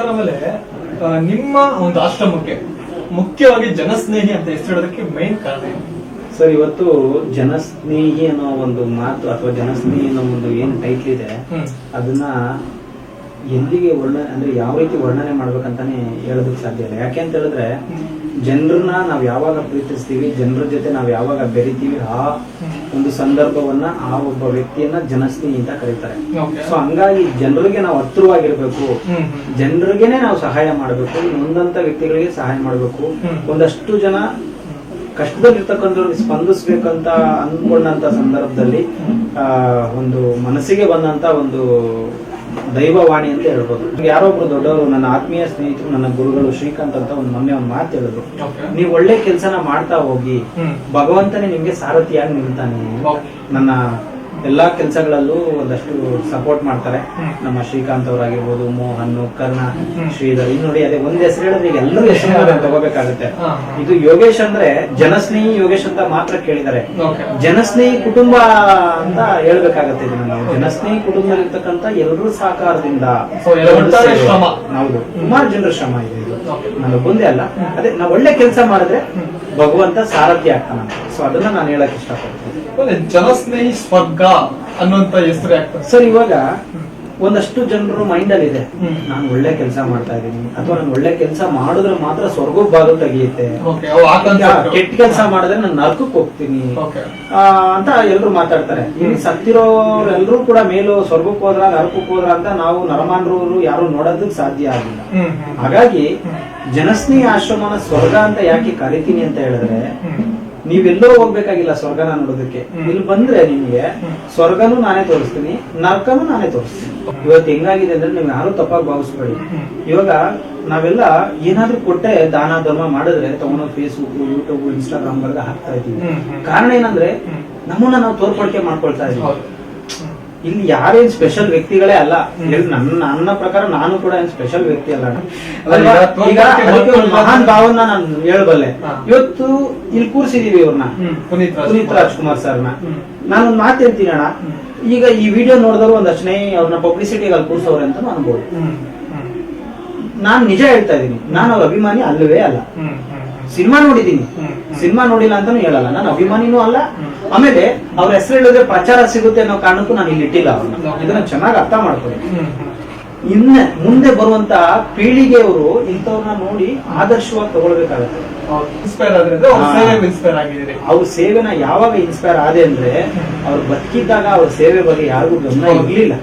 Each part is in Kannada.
ಸರ್ ಆಮೇಲೆ ನಿಮ್ಮ ಒಂದು ಆಶ್ರಮಕ್ಕೆ ಮುಖ್ಯವಾಗಿ ಜನಸ್ನೇಹಿ ಅಂತ ಹೆಸರಿಡೋದಕ್ಕೆ ಮೈನ್ ಕಾರಣ ಏನು? ಸರ್, ಇವತ್ತು ಜನಸ್ನೇಹಿ ಅನ್ನೋ ಒಂದು ಮಾತು ಅಥವಾ ಜನಸ್ನೇಹಿ ಅನ್ನೋ ಒಂದು ಏನ್ ಟೈಟ್ಲ್ ಇದೆ ಅದನ್ನ ಎಲ್ಲಿಗೆ ಅಂದ್ರೆ ಯಾವ ರೀತಿ ವರ್ಣನೆ ಮಾಡ್ಬೇಕಂತಾನೆ ಹೇಳೋದಕ್ಕೆ ಸಾಧ್ಯ ಇಲ್ಲ. ಯಾಕೆ ಅಂತ ಹೇಳಿದ್ರೆ ಜನರನ್ನ ನಾವ್ ಯಾವಾಗ ಪ್ರೀತಿಸ್ತೀವಿ, ಜನರ ಜೊತೆ ನಾವ್ ಯಾವಾಗ ಬೆರಿತೀವಿ, ಆ ಒಂದು ಸಂದರ್ಭವನ್ನ ಆ ಒಬ್ಬ ವ್ಯಕ್ತಿಯನ್ನ ಜನಸ್ನೇಹಿ ಅಂತ ಕರೀತಾರೆ. ಸೊ ಹಂಗಾಗಿ ಜನರಿಗೆ ನಾವು ಹತ್ತಿರವಾಗಿರ್ಬೇಕು, ಜನರಿಗೆನೆ ನಾವು ಸಹಾಯ ಮಾಡ್ಬೇಕು, ನೊಂದಂತ ವ್ಯಕ್ತಿಗಳಿಗೆ ಸಹಾಯ ಮಾಡ್ಬೇಕು. ಒಂದಷ್ಟು ಜನ ಕಷ್ಟದಲ್ಲಿರ್ತಕ್ಕಂಥವ್ರಿಗೆ ಸ್ಪಂದಿಸ್ಬೇಕಂತ ಅನ್ಕೊಂಡಂತ ಸಂದರ್ಭದಲ್ಲಿ ಒಂದು ಮನಸ್ಸಿಗೆ ಬಂದಂತ ಒಂದು ದೈವವಾಣಿ ಅಂತ ಹೇಳ್ಬೋದು. ಯಾರೊಬ್ರು ದೊಡ್ಡವರು, ನನ್ನ ಆತ್ಮೀಯ ಸ್ನೇಹಿತರು, ನನ್ನ ಗುರುಗಳು ಶ್ರೀಕಾಂತ್ ಅಂತ ಮೊನ್ನೆ ಒಂದು ಮಾತು ಹೇಳಿದ್ರು, ನೀವು ಒಳ್ಳೆ ಕೆಲಸನ ಮಾಡ್ತಾ ಹೋಗಿ ಭಗವಂತನೇ ನಿಮ್ಗೆ ಸಾರಥಿಯಾಗಿ ನಿಲ್ತಾನೆ. ನನ್ನ ಎಲ್ಲಾ ಕೆಲಸಗಳಲ್ಲೂ ಒಂದಷ್ಟು ಸಪೋರ್ಟ್ ಮಾಡ್ತಾರೆ. ನಮ್ಮ ಶ್ರೀಕಾಂತ್ ಅವರಾಗಿರ್ಬೋದು, ಮೋಹನ್, ಕರ್ಣ, ಶ್ರೀಧರ್, ಇನ್ನು ನೋಡಿ ಅದೇ ಒಂದ್ ಹೆಸರು ಹೇಳಿದ್ರೆ ಈಗ ಎಲ್ಲರೂ ಹೆಸರು ತಗೋಬೇಕಾಗುತ್ತೆ. ಇದು ಯೋಗೇಶ್ ಅಂದ್ರೆ ಜನಸ್ನೇಹಿ ಯೋಗೇಶ್ ಅಂತ ಮಾತ್ರ ಕೇಳಿದ್ದಾರೆ. ಜನಸ್ನೇಹಿ ಕುಟುಂಬ ಅಂತ ಹೇಳ್ಬೇಕಾಗತ್ತೆ. ಇದನ್ನ ನಾವು ಜನಸ್ನೇಹಿ ಕುಟುಂಬದಲ್ಲಿರ್ತಕ್ಕಂಥ ಎಲ್ಲರೂ ಸಹಕಾರದಿಂದ ಹೌದು, ಸುಮಾರು ಜನರ ಶ್ರಮ ಇದೆ. ಇದು ನಾನು ಬಂದೇ ಅಲ್ಲ, ಅದೇ ನಾವು ಒಳ್ಳೆ ಕೆಲಸ ಮಾಡಿದ್ರೆ ಭಗವಂತ ಸಾರಥಿ ಆಗ್ತಾನ. ಸೊ ಅದನ್ನ ನಾನು ಹೇಳಕ್ ಇಷ್ಟಪಡ್ತೀನಿ. ಜನಸ್ನೇಹಿ ಸ್ವರ್ಗ ಅನ್ನುವಂತ ಹೆಸರು ಆಗ್ತದೆ ಸರ್. ಇವಾಗ ಒಂದಷ್ಟು ಜನರು ಮೈಂಡ್ ಅಲ್ಲಿ ಇದೆ, ನಾನು ಒಳ್ಳೆ ಕೆಲಸ ಮಾಡ್ತಾ ಇದ್ದೀನಿ ಅಥವಾ ನಾನು ಒಳ್ಳೆ ಕೆಲಸ ಮಾಡಿದ್ರೆ ಮಾತ್ರ ಸ್ವರ್ಗ ಬಾಗಿಲು ತೆಗಿಯುತ್ತೆ, ಕೆಟ್ಟ ಕೆಲಸ ಮಾಡಿದ್ರೆ ನಾನು ನರಕಕ್ಕೆ ಹೋಗ್ತೀನಿ ಅಂತ ಎಲ್ರು ಮಾತಾಡ್ತಾರೆ. ಇಲ್ಲಿ ಸತ್ತಿರೋರೆಲ್ಲರೂ ಕೂಡ ಮೇಲೂ ಸ್ವರ್ಗಕ್ಕೆ ಹೋದ್ರ ನರಕಕ್ಕೆ ಹೋದ್ರ ಅಂತ ನಾವು ನರಮಾನರು ಯಾರು ನೋಡೋದಕ್ಕೆ ಸಾಧ್ಯ ಆಗಿಲ್ಲ. ಹಾಗಾಗಿ ಜನಸ್ನೇಹಿ ಆಶ್ರಮನ ಸ್ವರ್ಗ ಅಂತ ಯಾಕೆ ಕರಿತೀನಿ ಅಂತ ಹೇಳಿದ್ರೆ, ನೀವೆಲ್ಲೋ ಹೋಗ್ಬೇಕಾಗಿಲ್ಲ ಸ್ವರ್ಗನ ನೋಡೋದಕ್ಕೆ. ಇಲ್ಲಿ ಬಂದ್ರೆ ನಿಮ್ಗೆ ಸ್ವರ್ಗನೂ ನಾನೇ ತೋರಿಸ್ತೀನಿ, ನರ್ಕನೂ ನಾನೇ ತೋರಿಸ್ತೀನಿ. ಇವತ್ತು ಹೆಂಗಾಗಿದೆ ಅಂದ್ರೆ ನೀವು ಯಾರು ತಪ್ಪಾಗಿ ಭಾವಿಸ್ಬೇಡಿ. ಇವಾಗ ನಾವೆಲ್ಲ ಏನಾದ್ರೂ ಕೊಟ್ಟೆ ದಾನ ಧರ್ಮ ಮಾಡಿದ್ರೆ ತಗೊಂಡೋಗಿ ಫೇಸ್ಬುಕ್, ಯೂಟ್ಯೂಬ್, ಇನ್ಸ್ಟಾಗ್ರಾಮ್ ಗಳಿಗೆ ಹಾಕ್ತಾ ಇದೀವಿ. ಕಾರಣ ಏನಂದ್ರೆ ನಮ್ಮನ್ನ ನಾವು ತೋರ್ಪಡಿಕೆ ಮಾಡ್ಕೊಳ್ತಾ ಇದೀವಿ. ಇಲ್ಲಿ ಯಾರೇನ್ ಸ್ಪೆಷಲ್ ವ್ಯಕ್ತಿಗಳೇ ಅಲ್ಲ. ನನ್ನ ಪ್ರಕಾರ ನಾನು ಕೂಡ ಏನ್ ಸ್ಪೆಷಲ್ ವ್ಯಕ್ತಿ ಅಲ್ಲ. ಈಗ ಮಹಾನ್ ಭಾವನ ನಾನು ಹೇಳಬಲ್ಲೆ. ಇವತ್ತು ಇಲ್ಲಿ ಕೂರ್ಸಿದೀವಿ ಇವ್ರನ್ನ, ಪುನೀತ್ ರಾಜ್ಕುಮಾರ್ ಸರ್ನ. ನಾನೊಂದು ಮಾತು ಹೇಳ್ತೀನಿ ಅಣ್ಣ, ಈಗ ಈ ವಿಡಿಯೋ ನೋಡಿದವರು ಒಂದಷ್ಟೇ ಅವ್ರನ್ನ ಪಬ್ಲಿಸಿಟಿಗೆ ಅಲ್ಲಿ ಕೂರ್ಸವ್ರೆ ಅಂತ ಅನ್ಬೋದು. ನಾನ್ ನಿಜ ಹೇಳ್ತಾ ಇದೀನಿ, ನಾನು ಅವ್ರ ಅಭಿಮಾನಿ ಅಲ್ಲವೇ ಅಲ್ಲ. ಸಿನಿಮಾ ನೋಡಿದೀನಿ, ಸಿನಿಮಾ ನೋಡಿಲ್ಲ ಅಂತಾನು ಹೇಳಲ್ಲ, ನಾನು ಅಭಿಮಾನಿನೂ ಅಲ್ಲ. ಆಮೇಲೆ ಅವ್ರ ಹೆಸರು ಹೇಳಿದ್ರೆ ಪ್ರಚಾರ ಸಿಗುತ್ತೆ ಅನ್ನೋ ಕಾರಣಕ್ಕೂ ನಾನು ಇಲ್ಲಿ ಇಟ್ಟಿಲ್ಲ ಅವ್ರನ್ನ. ಇದನ್ನ ಚೆನ್ನಾಗಿ ಅರ್ಥ ಮಾಡ್ಕೊಳ್ಳಿ. ಇನ್ನ ಮುಂದೆ ಬರುವಂತ ಪೀಳಿಗೆಯವರು ಇಂಥವ್ರನ್ನ ನೋಡಿ ಆದರ್ಶವಾಗಿ ತಗೊಳ್ಬೇಕಾಗತ್ತೆ. ಅವ್ರ ಸೇವೆನ ಯಾವಾಗ ಇನ್ಸ್ಪೈರ್ ಆದೆ ಅಂದ್ರೆ, ಅವ್ರು ಬದುಕಿದ್ದಾಗ ಅವ್ರ ಸೇವೆ ಬಗ್ಗೆ ಯಾರಿಗೂ ಗಮನ ಇರ್ಲಿಲ್ಲ.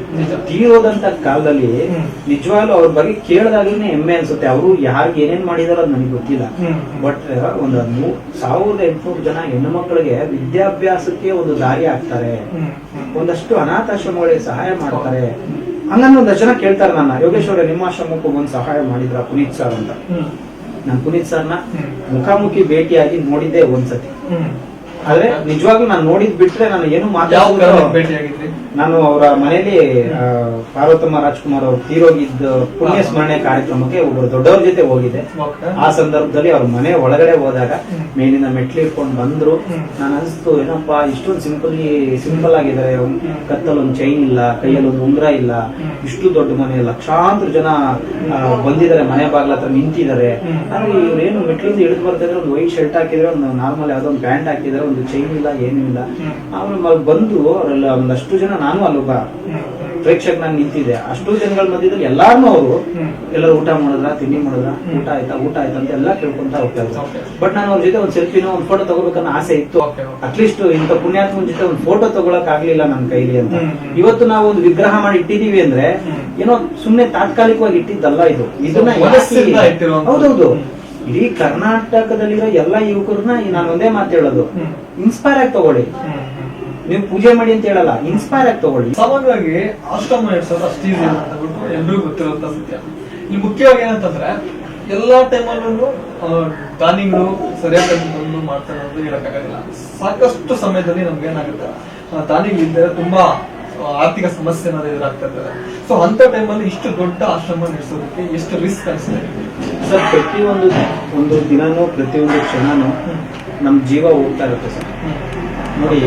ತೀರೋದಂತ ಕಾಲದಲ್ಲಿ ನಿಜವಾಗ್ಲೂ ಅವ್ರ ಬಗ್ಗೆ ಕೇಳಿದಾಗ್ಲೇ ಹೆಮ್ಮೆ ಅನ್ಸುತ್ತೆ. ಅವರು ಯಾರಿಗೆ ಏನೇನ್ ಮಾಡಿದಾರೋ ಅದು ನನಗೆ ಗೊತ್ತಿಲ್ಲ. ಬಟ್ ಒಂದು 1800 ಜನ ಹೆಣ್ಣು ಮಕ್ಕಳಿಗೆ ವಿದ್ಯಾಭ್ಯಾಸಕ್ಕೆ ಒಂದು ದಾರಿ ಆಗ್ತಾರೆ, ಒಂದಷ್ಟು ಅನಾಥಾಶ್ರಮಗಳಿಗೆ ಸಹಾಯ ಮಾಡ್ತಾರೆ. ಹಂಗಂದ್ರೆ ಒಂದಷ್ಟು ಜನ ಕೇಳ್ತಾರೆ ನನ್ನ, ಯೋಗೇಶ್ ಅವರೇ ನಿಮ್ಮ ಆಶ್ರಮಕ್ಕೂ ಒಂದು ಸಹಾಯ ಮಾಡಿದ್ರ ಪುನೀತ್ ಸರ್ ಅಂತ. ನಾನು ಪುನೀತ್ ಸರ್ನ ಮುಖಾಮುಖಿ ಭೇಟಿಯಾಗಿ ನೋಡಿದ್ದೆ ಒಂದ್ಸತಿ. ಆದ್ರೆ ನಿಜವಾಗ್ಲೂ ನಾನು ನೋಡಿದ್ ಬಿಟ್ರೆ ನಾನು ಏನು ಮಾತಾಡಿದ್ದೆ. ನಾನು ಅವರ ಮನೆಯಲ್ಲಿ ಪಾರ್ವತಮ್ಮ ರಾಜ್ಕುಮಾರ್ ಅವರು ತೀರೋಗಿದ್ದ ಪುಣ್ಯ ಸ್ಮರಣೆ ಕಾರ್ಯಕ್ರಮಕ್ಕೆ ಒಬ್ಬರು ದೊಡ್ಡವ್ರ ಜೊತೆ ಹೋಗಿದ್ದೆ. ಆ ಸಂದರ್ಭದಲ್ಲಿ ಅವ್ರ ಮನೆ ಒಳಗಡೆ ಹೋದಾಗ ಮೇಲಿನ ಮೆಟ್ಲು ಇಟ್ಕೊಂಡು ಬಂದ್ರು. ನಾನು ಅನಿಸ್ತು, ಏನಪ್ಪಾ ಇಷ್ಟೊಂದು ಸಿಂಪಲ್ ಆಗಿದ್ದಾರೆ, ಕತ್ತಲ್ಲಿ ಒಂದು ಚೈನ್ ಇಲ್ಲ, ಕೈಯಲ್ಲಿ ಒಂದು ಉಂಗ್ರ ಇಲ್ಲ, ಇಷ್ಟು ದೊಡ್ಡ ಮನೆ, ಲಕ್ಷಾಂತರ ಜನ ಬಂದಿದ್ದಾರೆ, ಮನೆ ಬಾಗ್ಲ ಹತ್ರ ನಿಂತಿದ್ದಾರೆ. ಆದ್ರೆ ಇವ್ರೇನು ಮೆಟ್ಲಿಂದ ಇಳಿದು ಬರ್ತಿದ್ರೆ ಒಂದು ವೈಟ್ ಶರ್ಟ್ ಹಾಕಿದ್ರೆ, ಒಂದು ನಾರ್ಮಲ್ ಯಾವ್ದೋ ಒಂದು ಪ್ಯಾಂಟ್ ಹಾಕಿದ್ರೆ, ಒಂದು ಚೈನ್ ಇಲ್ಲ, ಏನೂ ಇಲ್ಲ. ಆಮೇಲೆ ಬಂದು ಅವರೆಲ್ಲ ಒಂದಷ್ಟು ಜನ, ನಾನು ಅಲ್ಲೊಬ್ಬ ಪ್ರೇಕ್ಷಕನಾಗಿ ನಿಂತಿದ್ದೆ, ಅಷ್ಟು ಜನಗಳ ಮಧ್ಯದಲ್ಲಿ ಎಲ್ಲಾರನ್ನೂ ಅವರು ಎಲ್ಲರೂ ಊಟ ಮಾಡಿದ್ರ, ತಿಂಡಿ ಮಾಡಿದ್ರ, ಊಟ ಆಯ್ತಾ ಅಂತ ಎಲ್ಲ ಕೇಳ್ಕೊಂತ ಹೋಗ್ತಾ ಇದ್ರು. ಬಟ್ ನಾನು ಅವ್ರ ಜೊತೆ ಒಂದು ಸೆಲ್ಫಿನೋ ಒಂದು ಫೋಟೋ ತಗೋಬೇಕನ್ನೋ ಆಸೆ ಇತ್ತು. ಅಟ್ಲೀಸ್ಟ್ ಇಂಥ ಪುಣ್ಯಾತ್ಮನ ಜೊತೆ ಒಂದು ಫೋಟೋ ತಗೊಳಕ್ ಆಗ್ಲಿಲ್ಲ ನನ್ನ ಕೈಲಿ ಅಂತ. ಇವತ್ತು ನಾವು ಒಂದು ವಿಗ್ರಹ ಮಾಡಿ ಇಟ್ಟಿದೀವಿ ಅಂದ್ರೆ ಏನೋ ಸುಮ್ನೆ ತಾತ್ಕಾಲಿಕವಾಗಿ ಇಟ್ಟಿದ್ದಲ್ಲ ಇದು. ಇದನ್ನ ಹೌದೌದು, ಇಡೀ ಕರ್ನಾಟಕದಲ್ಲಿರೋ ಎಲ್ಲ ಯುವಕರನ್ನ ನಾನು ಒಂದೇ ಮಾತು ಹೇಳೋದು, ಇನ್ಸ್ಪೈರ್ ಆಗಿ ತಗೊಳ್ಳಿ. ನೀವು ಪೂಜೆ ಮಾಡಿ ಅಂತ ಹೇಳಲ್ಲ, ಇನ್ಸ್ಪೈರ್ ಆಗಿ ತಗೊಳ್ಳಿ. ಸಾಮಾನ್ಯವಾಗಿ ಆಶ್ರಮ ನಡೆಸೋದು ಅಷ್ಟು ಈಸಿ ಅಂತ ಎಲ್ರಿಗೂ ಗೊತ್ತಿರುವಂತ ಸತ್ಯ. ಇಲ್ಲಿ ಮುಖ್ಯವಾಗಿ ಏನಂತಂದ್ರೆ ಎಲ್ಲಾ ಟೈಮಲ್ಲೂ ದಾನಿಗಳು ಸರಿಯಾದ ಬಂದು ಮಾಡ್ತಾರೆ ಅಂತ ಹೇಳಕ್ಕಾಗಲ್ಲ. ಸಾಕಷ್ಟು ಸಮಯದಲ್ಲಿ ನಮ್ಗೆ ಏನಾಗುತ್ತೆ, ದಾನಿಗಳಿದ್ದರೆ ತುಂಬಾ ಆರ್ಥಿಕ ಸಮಸ್ಯೆ ಏನಾದ್ರು ಎದುರಾಗ್ತಾ ಇದ್ದಾರೆ. ಸೊ ಅಂತ ಟೈಮಲ್ಲಿ ಇಷ್ಟು ದೊಡ್ಡ ಆಶ್ರಮ ನಡೆಸೋದಕ್ಕೆ ಎಷ್ಟು ರಿಸ್ಕ್ ಅನಿಸ್ತದೆ ಸರ್? ಪ್ರತಿಯೊಂದು ದಿನನೂ ಪ್ರತಿಯೊಂದು ಕ್ಷಣನೂ ನಮ್ ಜೀವ ಹೋಗ್ತಾ ಇರುತ್ತೆ ಸರ್. ನೋಡಿ,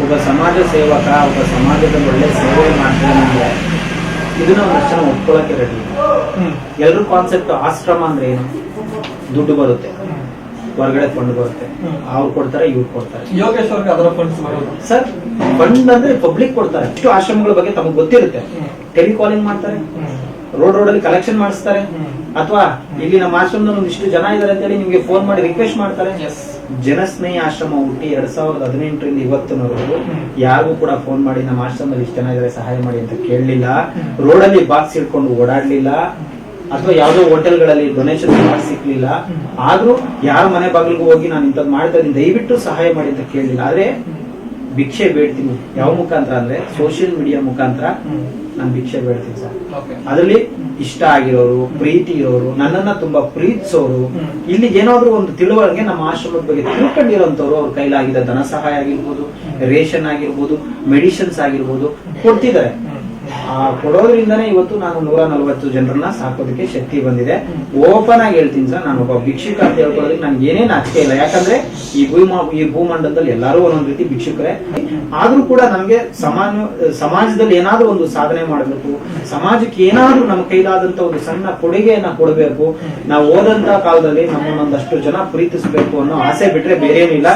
ಒಬ್ಬ ಸಮಾಜ ಸೇವಕ, ಒಬ್ಬ ಸಮಾಜದಲ್ಲಿ ಒಳ್ಳೆ ಸೇವೆ ಮಾಡ್ತಾರೆ, ಇದನ್ನ ಒಂದಷ್ಟು ಜನ ಒಪ್ಕೊಳ್ಳಕ್ಕೆ ರೆಡಿ. ಎಲ್ರು ಕಾನ್ಸೆಪ್ಟ್ ಆಶ್ರಮ ಅಂದ್ರೆ ಏನು? ದುಡ್ಡು ಬರುತ್ತೆ, ಹೊರಗಡೆ ಫಂಡ್ ಬರುತ್ತೆ, ಅವ್ರು ಕೊಡ್ತಾರೆ, ಇವ್ರು ಕೊಡ್ತಾರೆ. ಯೋಗೇಶ್ ಅವ್ರಿಗೆ ಅದರ ಫಂಡ್ಸ್ ಬರೋದು ಸರ್, ಫಂಡ್ ಅಂದ್ರೆ ಪಬ್ಲಿಕ್ ಕೊಡ್ತಾರೆ. ಇಷ್ಟು ಆಶ್ರಮಗಳ ಬಗ್ಗೆ ತಮಗೆ ಗೊತ್ತಿರುತ್ತೆ. ಟೆಲಿಕಾಲಿಂಗ್ ಮಾಡ್ತಾರೆ, ರೋಡ್ ಅಲ್ಲಿ ಕಲೆಕ್ಷನ್ ಮಾಡಿಸ್ತಾರೆ, ಅಥವಾ ಇಲ್ಲಿ ನಮ್ಮ ಆಶ್ರಮದಲ್ಲಿ ಒಂದಿಷ್ಟು ಜನ ಇದಾರೆ ಅಂತ ಹೇಳಿ ನಿಮ್ಗೆ ಫೋನ್ ಮಾಡಿ ರಿಕ್ವೆಸ್ಟ್ ಮಾಡ್ತಾರೆ. ಜನಸ್ನೇಹಿ ಆಶ್ರಮ ಹುಟ್ಟಿ 2018ರಿಂದ ಇವತ್ತಿನವರೆಗೂ ಯಾರಿಗೂ ಕೂಡ ಫೋನ್ ಮಾಡಿ ನಮ್ಮ ಆಶ್ರಮದಲ್ಲಿ ಇಷ್ಟು ಜನ ಇದಾರೆ ಸಹಾಯ ಮಾಡಿ ಅಂತ ಕೇಳಲಿಲ್ಲ. ರೋಡಲ್ಲಿ ಬಾಕ್ಸ್ ಇಟ್ಕೊಂಡು ಓಡಾಡ್ಲಿಲ್ಲ, ಅಥವಾ ಯಾವ್ದೋ ಹೋಟೆಲ್ಗಳಲ್ಲಿ ಡೊನೇಷನ್ ಬಾಕ್ಸ್ ಸಿಕ್ಲಿಲ್ಲ. ಆದ್ರೂ ಯಾರ ಮನೆ ಬಾಗಿಲಿಗೂ ಹೋಗಿ ನಾನು ಇಂಥದ್ದು ಮಾಡ್ತಾ ಇದ್ದೀನಿ ದಯವಿಟ್ಟು ಸಹಾಯ ಮಾಡಿ ಅಂತ ಕೇಳಲಿಲ್ಲ. ಆದ್ರೆ ಭಿಕ್ಷೆ ಬೇಡ್ತೀನಿ. ಯಾವ ಮುಖಾಂತರ ಅಂದ್ರೆ ಸೋಷಿಯಲ್ ಮೀಡಿಯಾ ಮುಖಾಂತರ ನಾನು ಭಿಕ್ಷೆ ಬೇಡ್ತೀನಿ ಸರ್. ಅದರಲ್ಲಿ ಇಷ್ಟ ಆಗಿರೋರು, ಪ್ರೀತಿ ಇರೋರು, ನನ್ನನ್ನ ತುಂಬಾ ಪ್ರೀತಿಸೋರು, ಇಲ್ಲಿ ಏನಾದ್ರು ಒಂದು ತಿಳುವಳಿಕೆ ನಮ್ಮ ಆಶ್ರಮದ ಬಗ್ಗೆ ತಿಳ್ಕೊಂಡಿರೋಂಥವ್ರು ಅವ್ರ ಕೈಲಾಗಿದ್ದ ಧನ ಸಹಾಯ ಆಗಿರ್ಬೋದು, ರೇಷನ್ ಆಗಿರ್ಬೋದು, ಮೆಡಿಸಿನ್ಸ್ ಆಗಿರ್ಬೋದು ಕೊಡ್ತಿದ್ದಾರೆ. ಆ ಕೊಡೋದ್ರಿಂದನೇ ಇವತ್ತು ನಾನು 140 ಜನರನ್ನ ಸಾಕೋದಕ್ಕೆ ಶಕ್ತಿ ಬಂದಿದೆ. ಓಪನ್ ಆಗಿ ಹೇಳ್ತೀನಿ ಸರ್, ನಾನು ಒಬ್ಬ ಭಿಕ್ಷುಕ ಅಂತ ಹೇಳ್ಕೊಳ್ಳೋದಕ್ಕೆ ನನ್ಗೆ ಏನೇನು ನಾಚಿಕೆ ಇಲ್ಲ. ಯಾಕಂದ್ರೆ ಈ ಭೂಮಂಡಲದಲ್ಲಿ ಎಲ್ಲರೂ ಒಂದೊಂದು ರೀತಿ ಭಿಕ್ಷುಕರೇ. ಆದ್ರೂ ಕೂಡ ನಮ್ಗೆ ಸಮಾಜದಲ್ಲಿ ಏನಾದ್ರೂ ಒಂದು ಸಾಧನೆ ಮಾಡಬೇಕು, ಸಮಾಜಕ್ಕೆ ಏನಾದ್ರೂ ನಮ್ಮ ಕೈಲಾದಂತ ಒಂದು ಸಣ್ಣ ಕೊಡುಗೆಯನ್ನ ಕೊಡಬೇಕು, ನಾವು ಓದಂತ ಕಾಲದಲ್ಲಿ ನಮ್ಮನ್ನೊಂದಷ್ಟು ಜನ ಪ್ರೀತಿಸಬೇಕು ಅನ್ನೋ ಆಸೆ ಬಿಟ್ರೆ ಬೇರೆ ಏನಿಲ್ಲ.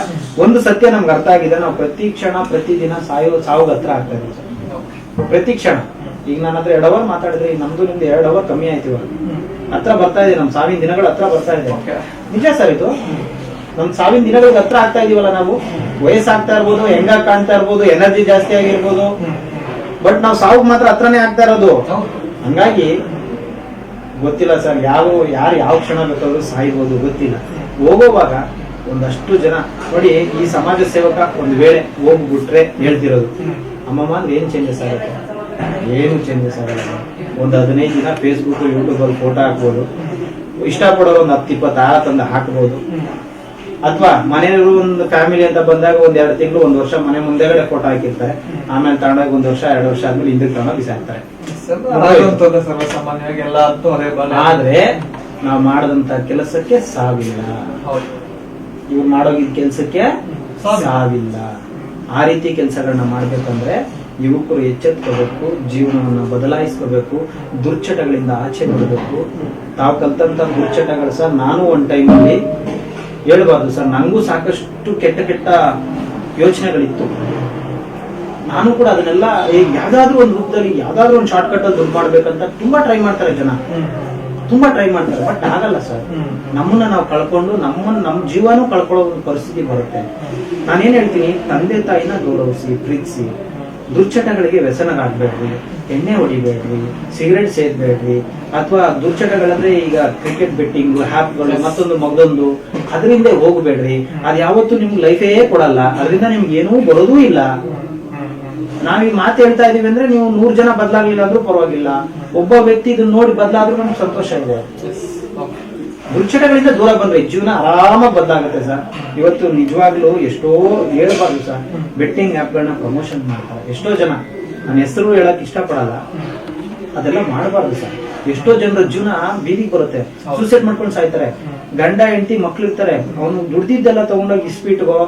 ಒಂದು ಸತ್ಯ ನಮ್ಗೆ ಅರ್ಥ ಆಗಿದೆ, ನಾವು ಪ್ರತಿ ಕ್ಷಣ ಪ್ರತಿದಿನ ಸಾವು ಹತ್ರ ಆಗ್ತಾ ಇದ್ದೀವಿ ಸರ್. ಪ್ರತಿ ಕ್ಷಣ. ಈಗ ನನ್ನ ಹತ್ರ 2 ಅವರ್ ಮಾತಾಡಿದ್ರೆ ನಮ್ದು ನಿಮ್ದು 2 ಅವರ್ ಕಮ್ಮಿ ಆಯ್ತು. ಹತ್ರ ಬರ್ತಾ ಇದೆ, ನಮ್ ಸಾವಿನ ದಿನಗಳು ಹತ್ರ ಬರ್ತಾ ಇದೆ. ನಿಜ ಸರ್, ಇದು ನಮ್ ಸಾವಿನ ದಿನಗಳಿಗೆ ಹತ್ರ ಆಗ್ತಾ ಇದೀವಲ್ಲ ನಾವು. ವಯಸ್ಸಾಗ್ತಾ ಇರ್ಬೋದು, ಹೆಂಗಾಗಿ ಕಾಣ್ತಾ ಇರ್ಬೋದು, ಎನರ್ಜಿ ಜಾಸ್ತಿ ಆಗಿರ್ಬೋದು, ಬಟ್ ನಾವು ಸಾವು ಮಾತ್ರ ಹತ್ರನೇ ಆಗ್ತಾ ಇರೋದು. ಹಂಗಾಗಿ ಗೊತ್ತಿಲ್ಲ ಸರ್, ಯಾರು ಯಾವ ಕ್ಷಣ ಬೇಕಾದ್ರೂ ಸಾಯ್ಬೋದು ಗೊತ್ತಿಲ್ಲ. ಹೋಗೋವಾಗ ಒಂದಷ್ಟು ಜನ ನೋಡಿ, ಈ ಸಮಾಜ ಸೇವಕ ಒಂದ್ ವೇಳೆ ಹೋಗ್ಬಿಟ್ರೆ ಹೇಳ್ತಿರೋದು, ಅಮ್ಮಮ್ಮ ಅಂದ್ರೆ ಏನ್ ಚೇಂಜಸ್ ಆಗುತ್ತೆ? ಏನು ಚೇಂಜಸ್ ಆಗಲ್ಲ. ಒಂದು 15 ದಿನ ಫೇಸ್ಬುಕ್ ಯೂಟ್ಯೂಬ್ ಅಲ್ಲಿ ಫೋಟೋ ಹಾಕ್ಬೋದು, ಇಷ್ಟಪಡೋರು ಒಂದು 10-20 ಆಳ ತಂದು ಹಾಕ್ಬೋದು, ಅಥವಾ ಮನೆಯವರು ಒಂದು ಫ್ಯಾಮಿಲಿ ಅಂತ ಬಂದಾಗ ಒಂದ್ 2 ತಿಂಗಳು 1 ವರ್ಷ ಮನೆ ಮುಂದೆಗಡೆ ಫೋಟೋ ಹಾಕಿರ್ತಾರೆ. ಆಮೇಲೆ ತಗೊಂಡಾಗ 1 ವರ್ಷ 2 ವರ್ಷ ಆದ್ಮೇಲೆ ಹಿಂದಕ್ಕೆ ತಗೊಂಡೋಗಿ ಬಿಸಾಕ್ತಾರೆ. ಆದ್ರೆ ನಾವು ಮಾಡದಂತ ಕೆಲಸಕ್ಕೆ ಸಾವಿಲ್ಲ, ಇವ್ರು ಮಾಡೋಗಿದ್ ಕೆಲ್ಸಕ್ಕೆ ಸಾವಿಲ್ಲ. ಆ ರೀತಿ ಕೆಲಸಗಳನ್ನ ಮಾಡ್ಬೇಕಂದ್ರೆ ಯುವಕರು ಎಚ್ಚೆತ್ಕೋಬೇಕು, ಜೀವನವನ್ನ ಬದಲಾಯಿಸ್ಕೋಬೇಕು, ದುರ್ಚಟಗಳಿಂದ ಆಚೆ ಬರಬೇಕು. ತಾವು ಕಲ್ತಂತ ದುರ್ಚಟಗಳು ಸರ್, ನಾನು ಒಂದ್ ಟೈಮಲ್ಲಿ ಹೇಳ್ಬಾರ್ದು ಸರ್, ನಂಗೂ ಸಾಕಷ್ಟು ಕೆಟ್ಟ ಯೋಚನೆಗಳಿತ್ತು. ನಾನು ಕೂಡ ಅದನ್ನೆಲ್ಲ ಯಾವ್ದಾದ್ರು ಒಂದು ರೂಪದಲ್ಲಿ, ಯಾವ್ದಾದ್ರು ಒಂದು ಶಾರ್ಟ್ ಕಟ್ ಅಲ್ಲಿ ದುಡ್ಡು ಮಾಡ್ಬೇಕಂತ ತುಂಬಾ ಟ್ರೈ ಮಾಡ್ತಾರೆ ಜನ, ತುಂಬಾ ಟ್ರೈ ಮಾಡ್ತಾರೆ. ಬಟ್ ಆಗಲ್ಲ ಸರ್. ನಮ್ಮನ್ನ ನಾವು ಕಳ್ಕೊಂಡು ನಮ್ಮ ಜೀವನೂ ಕಳ್ಕೊಳ್ಳೋ ಒಂದು ಪರಿಸ್ಥಿತಿ ಬರುತ್ತೆ. ನಾನೇನ್ ಹೇಳ್ತೀನಿ, ತಂದೆ ತಾಯಿನ ಗೌರವಿಸಿ, ಪ್ರೀತಿಸಿ, ದುರ್ಚಟಗಳಿಗೆ ವ್ಯಸನರಾಗ್ಬೇಡ್ರಿ, ಎಣ್ಣೆ ಹೊಡಿಬೇಡ್ರಿ, ಸಿಗರೇಟ್ ಸೇದ್ಬೇಡ್ರಿ, ಅಥವಾ ದುರ್ಚಟಗಳಂದ್ರೆ ಈಗ ಕ್ರಿಕೆಟ್ ಬೆಟ್ಟಿಂಗ್, ಹ್ಯಾಪ್ಗಳು, ಮತ್ತೊಂದು ಮಗದೊಂದು, ಅದರಿಂದ ಹೋಗ್ಬೇಡ್ರಿ. ಅದ್ ಯಾವತ್ತೂ ನಿಮ್ಗೆ ಲೈಫೇ ಕೊಡಲ್ಲ, ಅದರಿಂದ ನಿಮ್ಗೆ ಏನೂ ಬರೋದೂ ಇಲ್ಲ. ನಾವೀಗ ಮಾತು ಹೇಳ್ತಾ ಇದೀವಿ ಅಂದ್ರೆ ನೀವು 100 ಜನ ಬದಲಾಗ್ಲಿಲ್ಲ ಅಂದ್ರೂ ಪರವಾಗಿಲ್ಲ, ಒಬ್ಬ ವ್ಯಕ್ತಿ ಇದನ್ನ ನೋಡಿ ಬದಲಾದ್ರೂ ನಮ್ಗೆ ಸಂತೋಷ ಇದೆ. ದುರ್ಚಟಗಳಿಂದ ದೂರ ಬಂದ್ರೆ ಜೀವನ ಆರಾಮಾಗಿ ಬದಲಾಗುತ್ತೆ ಸರ್. ಇವತ್ತು ನಿಜವಾಗ್ಲೂ ಎಷ್ಟೋ ಹೇಳ್ಬಾರ್ದು ಸರ್, ಬೆಟ್ಟಿಂಗ್ ಆಪ್ಗಳನ್ನ ಪ್ರಮೋಷನ್ ಮಾಡ್ತಾರೆ ಎಷ್ಟೋ ಜನ. ನನ್ನ ಹೆಸರು ಹೇಳಕ್ ಇಷ್ಟಪಡಲ್ಲ, ಅದೆಲ್ಲ ಮಾಡಬಾರ್ದು ಸರ್. ಎಷ್ಟೋ ಜನರ ಜೀವನ ಬೀದಿಗೆ ಬರುತ್ತೆ, ಸೂಸೈಡ್ ಮಾಡ್ಕೊಂಡು ಸಾಯ್ತಾರೆ. ಗಂಡ ಹೆಂಡತಿ ಮಕ್ಳು ಇರ್ತಾರೆ, ಅವನು ದುಡ್ದಿದ್ದೆಲ್ಲ ತಗೊಂಡೋಗಿ ಇಸ್ಪೀಟ್ಗೋ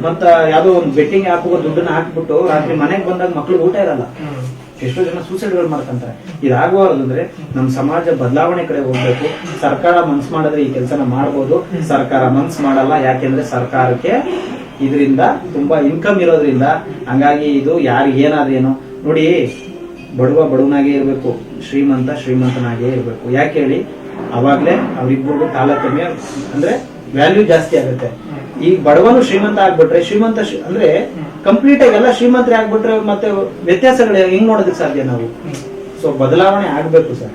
ಮತ್ತ ಯಾವ್ದೋ ಒಂದು ಬೆಟ್ಟಿಂಗ್ ಆಪ್ಗೋ ದುಡ್ಡನ್ನ ಹಾಕ್ಬಿಟ್ಟು ರಾತ್ರಿ ಮನೆಗೆ ಬಂದಾಗ ಮಕ್ಳು ಊಟ ಇರಲ್ಲ. ಎಷ್ಟೋ ಜನ ಸೂಸೈಡ್ಗಳು ಮಾಡ್ಕೊಂತಾರೆ. ಇದಾಗಬಾರ್ದು ಅಂದ್ರೆ ನಮ್ ಸಮಾಜ ಬದಲಾವಣೆ ಕಡೆ ಹೋಗ್ಬೇಕು. ಸರ್ಕಾರ ಮನ್ಸು ಮಾಡಿದ್ರೆ ಈ ಕೆಲಸನ ಮಾಡ್ಬೋದು, ಸರ್ಕಾರ ಮನ್ಸು ಮಾಡಲ್ಲ. ಯಾಕೆಂದ್ರೆ ಸರ್ಕಾರಕ್ಕೆ ಇದರಿಂದ ತುಂಬಾ ಇನ್ಕಮ್ ಇರೋದ್ರಿಂದ. ಹಂಗಾಗಿ ಇದು ಯಾರಿಗೆ ಏನಾದ್ರೇನು ನೋಡಿ, ಬಡವನಾಗೇ ಇರ್ಬೇಕು, ಶ್ರೀಮಂತನಾಗೇ ಇರ್ಬೇಕು. ಯಾಕೆ ಹೇಳಿ, ಅವಾಗ್ಲೇ ಅವ್ರಿಬ್ಬರಿಗೂ ತಾರತಮ್ಯ ಅಂದ್ರೆ ವ್ಯಾಲ್ಯೂ ಜಾಸ್ತಿ ಆಗುತ್ತೆ. ಈ ಬಡವನು ಶ್ರೀಮಂತ ಆಗ್ಬಿಟ್ರೆ, ಅಂದ್ರೆ ಕಂಪ್ಲೀಟ್ ಆಗಿ ಎಲ್ಲ ಶ್ರೀಮಂತರೇ ಆಗ್ಬಿಟ್ರೆ ಮತ್ತೆ ವ್ಯತ್ಯಾಸಗಳು ಹೆಂಗ್ ನೋಡೋದಕ್ಕೆ ಸಾಧ್ಯ ನಾವು? ಸೊ ಬದಲಾವಣೆ ಆಗ್ಬೇಕು ಸರ್.